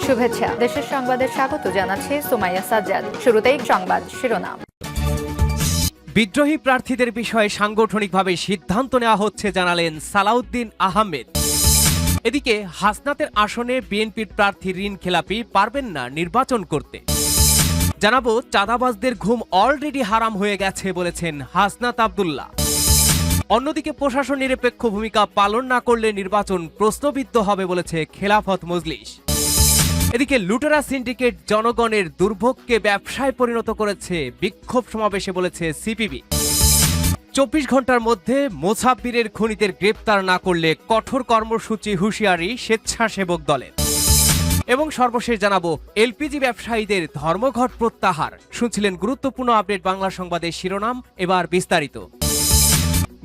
শুভেচ্ছা। দেশের সংবাদে স্বাগত জানাচ্ছি সুমাইয়া সাজ্জাদ। শুরুতেই সংবাদ শিরোনাম। বিদ্রোহী প্রার্থীদের বিষয়ে সাংগঠনিকভাবে সিদ্ধান্ত নেওয়া হচ্ছে জানালেন সালাউদ্দিন আহমেদ। এদিকে হাসনাতের আসনে বিএনপির প্রার্থী ঋণ খেলাপি পারবেন না নির্বাচন করতে। জানাবো চাঁদাবাজদের ঘুম অলরেডি হারাম হয়ে গেছে বলেছেন হাসনাত আব্দুল্লাহ। অন্যদিকে প্রশাসন নিরপেক্ষ ভূমিকা পালন না করলে নির্বাচন প্রশ্নবিদ্ধ হবে বলেছে খেলাফত মজলিস। এদিকে লুটেরা সিন্ডিকেট জনগণের দুর্ভোগকে ব্যবসায় পরিণত করেছে, বিক্ষোভ সমাবেশে বলেছে সিপিবি। 24 ঘন্টার মধ্যে মোছাব্বিরের খুনিদের গ্রেপ্তার না করলে কঠোর কর্মসূচি হুঁশিয়ারি স্বেচ্ছাসেবক দলের। এবং সর্বশেষ জানাবো এলপিজি ব্যবসায়ীদের ধর্মঘট প্রত্যাহার। শুনছিলেন গুরুত্বপূর্ণ আপডেট বাংলা সংবাদের শিরোনাম, এবার বিস্তারিত।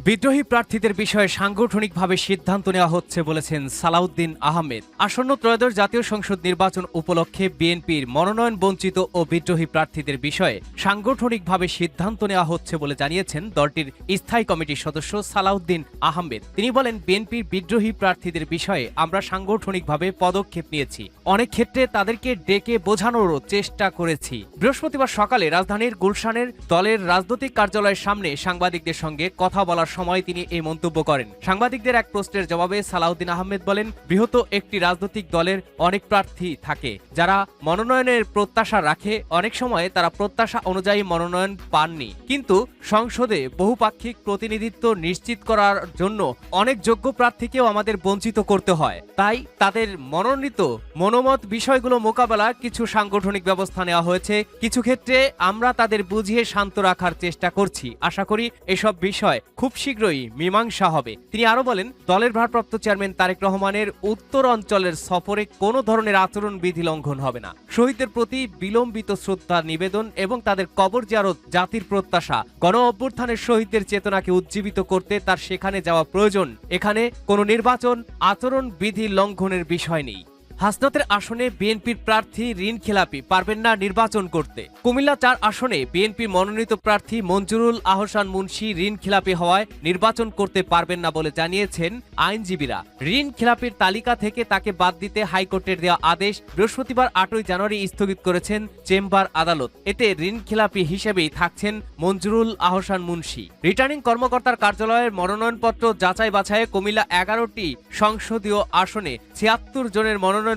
বিদ্রোহী প্রার্থীদের বিষয়ে সাংগঠনিকভাবে সিদ্ধান্ত নেওয়া হচ্ছে বলেছেন সালাউদ্দিন আহমেদ। আসন্ন ত্রয়োদশ জাতীয় সংসদ নির্বাচন উপলক্ষে বিএনপির মনোনয়ন বঞ্চিত ও বিদ্রোহী প্রার্থীদের বিষয়ে সাংগঠনিকভাবে সিদ্ধান্ত নেওয়া হচ্ছে বলে জানিয়েছেন দলটির স্থায়ী কমিটির সদস্য সালাউদ্দিন আহমেদ। তিনি বলেন, বিএনপির বিদ্রোহী প্রার্থীদের বিষয়ে আমরা সাংগঠনিকভাবে পদক্ষেপ নিয়েছি, অনেক ক্ষেত্রে তাদেরকে ডেকে বোঝানোরও চেষ্টা করেছি। বৃহস্পতিবার সকালে রাজধানীর গুলশানের দলের রাজনৈতিক কার্যালয়ের সামনে সাংবাদিকদের সঙ্গে কথা বলার সময় তিনি এই মন্তব্য করেন। সাংবাদিকদের এক প্রশ্নের জবাবে সালাউদ্দিন আহমেদ বলেন, বৃহৎ একটি রাজনৈতিক দলের অনেক প্রার্থী থাকে যারা মনোনয়নের প্রত্যাশা রাখে, অনেক সময় তারা প্রত্যাশা অনুযায়ী মনোনয়ন পাননি, কিন্তু সংসদে বহুপাক্ষিক প্রতিনিধিত্ব নিশ্চিত করার জন্য অনেক যোগ্য প্রার্থীকেও আমাদের বঞ্চিত করতে হয়। তাই তাদের মনোনীত মনোমত বিষয়গুলো মোকাবেলায় কিছু সাংগঠনিক ব্যবস্থা নেওয়া হয়েছে। কিছু ক্ষেত্রে আমরা তাদের বুঝিয়ে শান্ত রাখার চেষ্টা করছি। আশা করি এসব বিষয় খুব শীঘ্রই মীমাংসা হবে। তিনি আরো বলেন, দলের ভারপ্রাপ্ত চেয়ারম্যান তারেক রহমানের উত্তর অঞ্চলের সফরে কোনো ধরনের আচরণবিধি লঙ্ঘন হবে না। শহীদদের প্রতি বিলম্বিত শ্রদ্ধা নিবেদন এবং তাদের কবর জিয়ারত জাতির প্রত্যাশা। গণ অভ্যুত্থানের শহীদদের চেতনাকে উজ্জীবিত করতে তার সেখানে যাওয়া প্রয়োজন। এখানে কোনো নির্বাচন আচরণবিধি লঙ্ঘনের বিষয় নেই। হাসনাতের আসনে বিএনপির প্রার্থী ঋণ খেলাপি পারবেন না নির্বাচন করতে। কুমিল্লা 4 আসনে বিএনপির মনোনীত প্রার্থী মঞ্জুরুল আহসান মুন্সি ঋণ খেলাপি হওয়ায় নির্বাচন করতে পারবেন না বলে জানিয়েছেন আইনজীবীরা। ঋণ খেলাপির তালিকা থেকে তাকে বাদ দিতে হাইকোর্টের দেওয়া আদেশ বৃহস্পতিবার 8 জানুয়ারি স্থগিত করেছেন চেম্বার আদালত। এতে ঋণ খেলাপি হিসেবেই থাকছেন মঞ্জুরুল আহসান মুন্সি। রিটার্নিং কর্মকর্তার কার্যালয়ের মনোনয়নপত্র যাচাই বাছাইয়ে কুমিল্লা 11টি সংসদীয় আসনে 76 জনের মনোনয়নপত্র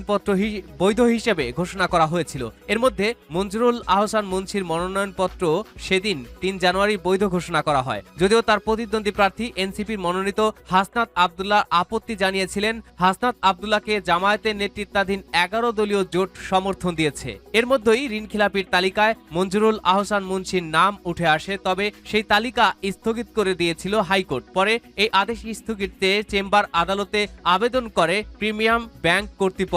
বৈধ হিসেবে ঘোষণা করা হয়েছিল। এর মধ্যে মঞ্জুরুল আহসান মুন্সির মনোনয়নপত্র সেদিন 3 জানুয়ারি বৈধ ঘোষণা করা হয়। যদিও তার প্রতিদ্বন্দ্বী প্রার্থী এনসিপির মনোনীত হাসনাত আব্দুল্লাহ আপত্তি জানিয়েছিলেন। হাসনাত আব্দুল্লাহকে জামায়াতের নেতৃত্বাধীন 11 দলীয় জোট সমর্থন দিয়েছে। এর মধ্যেই ঋণ খেলাপির তালিকায় মঞ্জুরুল আহসান মুন্সির নাম উঠে আসে, তবে সেই তালিকা স্থগিত করে দিয়েছিল হাইকোর্ট। পরে এই আদেশ স্থগিতে চেম্বার আদালতে আবেদন করে প্রিমিয়াম ব্যাংক কর্তৃপক্ষ।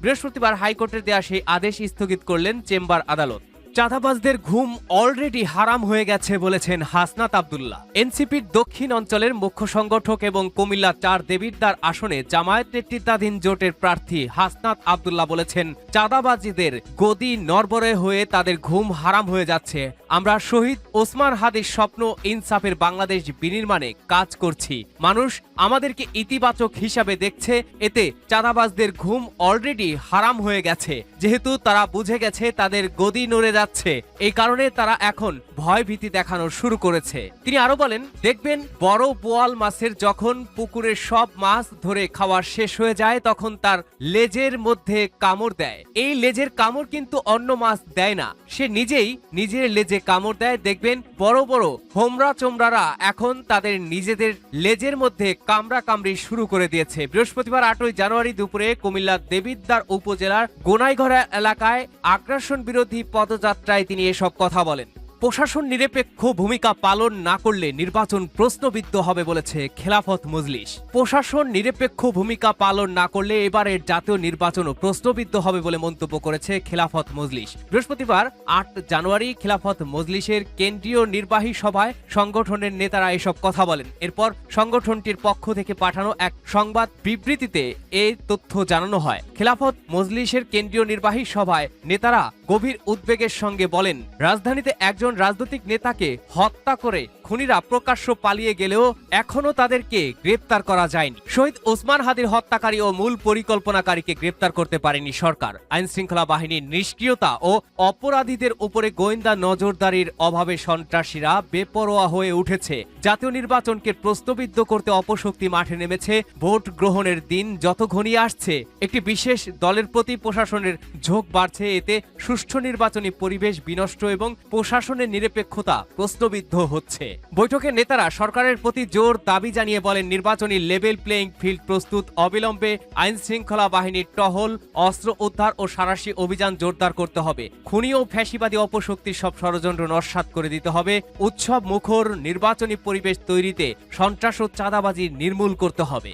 বৃহস্পতিবার হাইকোর্টের দেয়া সেই আদেশ স্থগিত করলেন চেম্বার আদালত। চাঁদাবাজদের ঘুম অলরেডি হারাম হয়ে গেছে বলেছেন হাসনাত আব্দুল্লাহ। এনসিপির দক্ষিণ অঞ্চলের মুখ্য সংগঠক এবং কুমিল্লা 4 দেবিদ্বার আসনে জামায়াত নেতৃত্বাধীন জোটের প্রার্থী হাসনাত আব্দুল্লাহ বলেছেন, চাঁদাবাজিদের গদি নড়বড়ে হয়ে তাদের ঘুম হারাম হয়ে যাচ্ছে। আমরা শহীদ ওসমান হাদির স্বপ্ন ইনসাফের বাংলাদেশ বিনির্মাণে কাজ করছি। মানুষ আমাদেরকে ইতিবাচক হিসাবে দেখছে। এতে চাঁদাবাজদের ঘুম অলরেডি হারাম হয়ে গেছে, যেহেতু তারা বুঝে গেছে তাদের গদি নড়ে যাচ্ছে। এই কারণে তারা এখন ভয় ভীতি দেখানো শুরু করেছে। তিনি আরো বলেন, দেখবেন বড় বোয়াল মাছের যখন পুকুরের সব মাছ ধরে খাওয়া শেষ হয়ে যায় তখন তার লেজের মধ্যে কামড় দেয়। এই লেজের কামড় কিন্তু অন্য মাছ দেয় না, সে নিজেই নিজের লেজে কামড় দেয়। দেখবেন বড় বড় হোমরা চোমরারা এখন তাদের নিজেদের লেজের মধ্যে কামড়া কামড়ি শুরু করে দিয়েছে। বৃহস্পতিবার 8 জানুয়ারি দুপুরে কুমিল্লা দেবিদ্বার উপজেলার গোনাইঘরা এলাকায় আগ্রাসন বিরোধী পদযাত্রায় তিনি এসব কথা বলেন। প্রশাসন নিরপেক্ষ ভূমিকা পালন না করলে নির্বাচন প্রশ্নবিদ্ধ হবে বলেছে খেলাফত মজলিস। প্রশাসন নিরপেক্ষ ভূমিকা পালন না করলে এবারের জাতীয় নির্বাচনও প্রশ্নবিদ্ধ হবে বলে মন্তব্য করেছে খেলাফত মজলিস। বৃহস্পতিবার 8 জানুয়ারি খেলাফত মজলিসের কেন্দ্রীয় নির্বাহী সভায় সংগঠনের নেতারা এসব কথা বলেন। এরপর সংগঠনটির পক্ষ থেকে পাঠানো এক সংবাদ বিবৃতিতে এই তথ্য জানানো হয়। খেলাফত মজলিসের কেন্দ্রীয় নির্বাহী সভায় নেতারা গভীর উদ্বেগের সঙ্গে বলেন, রাজধানীতে একজন রাজনৈতিক নেতাকে হত্যা করে খুনিরা প্রকাশ্য পালিয়ে গেলেও এখনো তাদেরকে গ্রেপ্তার করা যায়নি। শহীদ ওসমান হাদির হত্যাকারী ও মূল পরিকল্পনাকারীকে গ্রেপ্তার করতে পারেনি সরকার। আইনশৃঙ্খলা বাহিনীর নিষ্ক্রিয়তা ও অপরাধীদের উপরে গোয়েন্দা নজরদারির অভাবে সন্ত্রাসীরা বেপরোয়া হয়ে উঠেছে। জাতীয় নির্বাচনকে প্রশ্নবিদ্ধ করতে অপশক্তি মাঠে নেমেছে। ভোট গ্রহণের দিন যত ঘনিয়ে আসছে একটি বিশেষ দলের প্রতি প্রশাসনের ঝোঁক বাড়ছে। এতে সুষ্ঠু নির্বাচনী পরিবেশ বিনষ্ট এবং প্রশাসনের নিরপেক্ষতা প্রশ্নবিদ্ধ হচ্ছে। বৈঠকে নেতারা সরকারের প্রতি জোর দাবি জানিয়ে বলেন, নির্বাচনী লেভেল প্লেইং ফিল্ড প্রস্তুত, অবিলম্বে আইন শৃঙ্খলা বাহিনীর টহল, অস্ত্র উদ্ধার ও সাঁড়াশি অভিযান জোরদার করতে হবে। খুনি ও ফ্যাসিবাদী অপশক্তির সব ষড়যন্ত্র নস্যাৎ করে দিতে হবে। উৎসব মুখর নির্বাচনী পরিবেশ তৈরিতে সন্ত্রাস ও চাঁদাবাজি নির্মূল করতে হবে।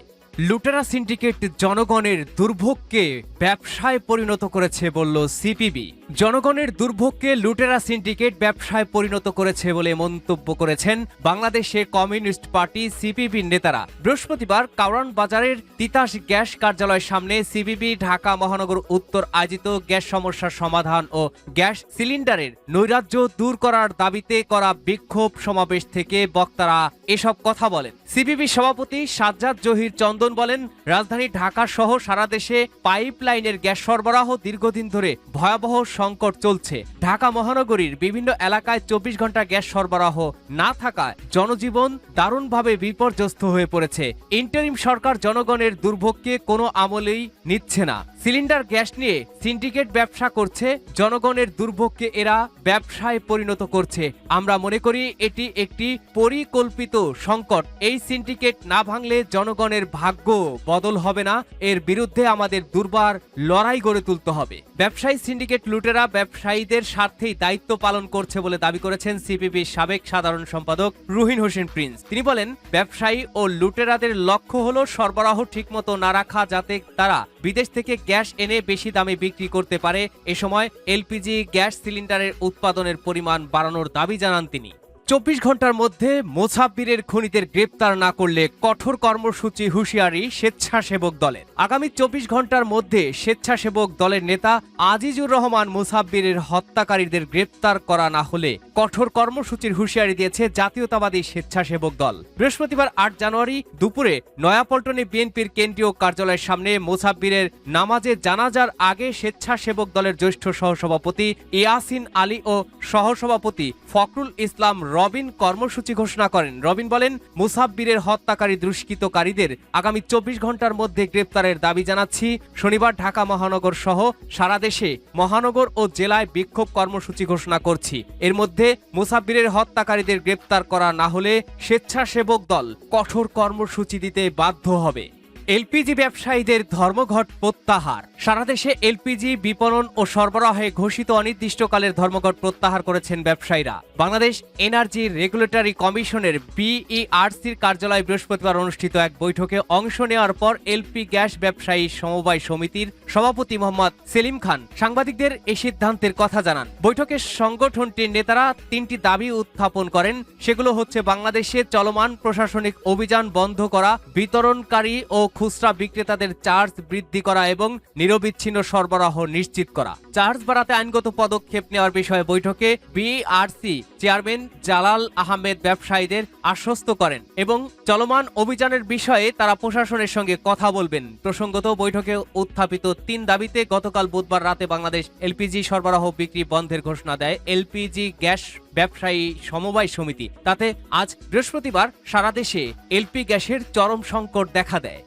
লুটেরা সিন্ডিকেট জনগণের দুর্ভোগকে ব্যবসায় পরিণত করেছে বলল সিপিবি। জনগণের দুর্ভোগকে লুটেরা সিন্ডিকেট ব্যবসায় পরিণত করেছে বলে মন্তব্য করেছেন বাংলাদেশে কমিউনিস্ট পার্টি সিপিবির নেতারা। বৃহস্পতিবার কারওয়ান বাজারের তিতাস গ্যাস কার্যালয়ের সামনে সিপিবি ঢাকা মহানগর উত্তর আয়োজিত গ্যাস সমস্যার সমাধান ও গ্যাস সিলিন্ডারের নৈরাজ্য দূর করার দাবিতে করা বিক্ষোভ সমাবেশ থেকে বক্তারা এসব কথা বলেন। সিপিবি সভাপতি সাজ্জাদ জহির চন্দন বলেন, রাজধানী ঢাকা সহ সারা দেশে পাইপলাইনের গ্যাস সরবরাহ দীর্ঘদিন ধরে ভয়াবহ সংকট চলছে। ঢাকা মহানগরীর বিভিন্ন এলাকায় 24 ঘন্টা গ্যাস সরবরাহ না থাকায় জনজীবন দারুণভাবে বিপর্যস্ত হয়ে পড়েছে। ইন্টারিম সরকার জনগণের দুর্ভোগকে কোনো আমলেই নিচ্ছে না। সিলিন্ডার গ্যাস নিয়ে সিন্ডিকেট ব্যবসা করছে, জনগণের দুর্ভোগকে এরা ব্যবসায় পরিণত করছে। আমরা মনে করি এটি একটি পরিকল্পিত সংকট। এই সিন্ডিকেট না ভাঙলে জনগণের ভাগ্য বদল হবে না। এর বিরুদ্ধে আমাদের দুর্বার লড়াই গড়ে তুলতে হবে। ব্যবসায়ী সিন্ডিকেট লুটেরা ব্যবসায়ীদের স্বার্থেই দায়িত্ব পালন করছে বলে দাবি করেছেন সিপিবির সাবেক সাধারণ সম্পাদক রুহিন হোসেন প্রিন্স। তিনি বলেন, ব্যবসায়ী ও লুটেরাদের লক্ষ্য হলো সরবরাহ ঠিকমতো না রাখা, যাতে তারা বিদেশ থেকে গ্যাস এনে বেশি দামে বিক্রি করতে পারে। এ সময় এলপিজি গ্যাস সিলিন্ডারের উৎপাদনের পরিমাণ বাড়ানোর দাবি জানান তিনি। 24 ঘন্টার মধ্যে মোছাব্বিরের খুনিদের গ্রেপ্তার না করলে কঠোর কর্মসূচি হুঁশিয়ারি স্বেচ্ছাসেবক দলের। আগামী 24 ঘন্টার মধ্যে স্বেচ্ছাসেবক দলের নেতা আজিজুর রহমান মোছাব্বিরের হত্যাকারীদের গ্রেপ্তার করা না হলে কঠোর কর্মসূচির হুঁশিয়ারি দিয়েছে জাতীয়তাবাদী স্বেচ্ছাসেবক দল। বৃহস্পতিবার 8 জানুয়ারি দুপুরে নয়াপল্টনে বিএনপির কেন্দ্রীয় কার্যালয়ের সামনে মোছাব্বিরের নামাজে জানাজার আগে স্বেচ্ছাসেবক দলের জ্যেষ্ঠ সহসভাপতি ইয়াসিন আলী ও সহসভাপতি ফখরুল ইসলাম রবিন কর্মসূচি ঘোষণা করেন। রবিন বলেন, মুসাব্বিরের হত্যাকারী দুষ্কৃতকারীদের আগামী 24 ঘন্টার মধ্যে গ্রেপ্তারের দাবি জানাচ্ছি। শনিবার ঢাকা মহানগর সহ সারা দেশে মহানগর ও জেলায় বিক্ষোভ কর্মসূচি ঘোষণা করছি। এর মধ্যে মুসাব্বিরের হত্যাকারীদের গ্রেপ্তার করা না হলে স্বেচ্ছাসেবক দল কঠোর কর্মসূচি দিতে বাধ্য হবে। এলপিজি ব্যবসায়ীদের ধর্মঘট প্রত্যাহার। সারা দেশে এলপিজি বিপণন ও সরবরাহে ঘোষিত অনির্দিষ্টকালের ধর্মঘট প্রত্যাহার করেছেন ব্যবসায়ীরা। বাংলাদেশ এনার্জি রেগুলেটরি কমিশনের বিইআরসির কার্যালয়ে বৃহস্পতিবার অনুষ্ঠিত এক বৈঠকে অংশ নেওয়ার পর এলপি গ্যাস ব্যবসায়ী সমবায় সমিতির সভাপতি মোহাম্মদ সেলিম খান সাংবাদিকদের এই সিদ্ধান্তের কথা জানান। বৈঠকে সংগঠনটির নেতারা 3টি দাবি উত্থাপন করেন। সেগুলো হচ্ছে, বাংলাদেশে চলমান প্রশাসনিক অভিযান বন্ধ করা, বিতরণকারী ও খুচরা বিক্রেতাদের চার্জ বৃদ্ধি করা এবং নিরবিচ্ছিন্ন সরবরাহ নিশ্চিত করা। চার্জ বাড়াতে আইনগত পদক্ষেপ নেওয়ার বিষয়ে বৈঠকে বিইআরসি চেয়ারম্যান জালাল আহমেদ ব্যবসায়ীদের আশ্বস্ত করেন এবং চলমান অভিযানের বিষয়ে তারা প্রশাসনের সঙ্গে কথা বলবেন। প্রসঙ্গত, বৈঠকে উত্থাপিত 3 দাবিতে গতকাল বুধবার রাতে বাংলাদেশ এলপিজি সরবরাহ বিক্রি বন্ধের ঘোষণা দেয় এলপিজি গ্যাস ব্যবসায়ী সমবায় সমিতি। তাতে আজ বৃহস্পতিবার সারা দেশে এলপি গ্যাসের চরম সংকট দেখা দেয়।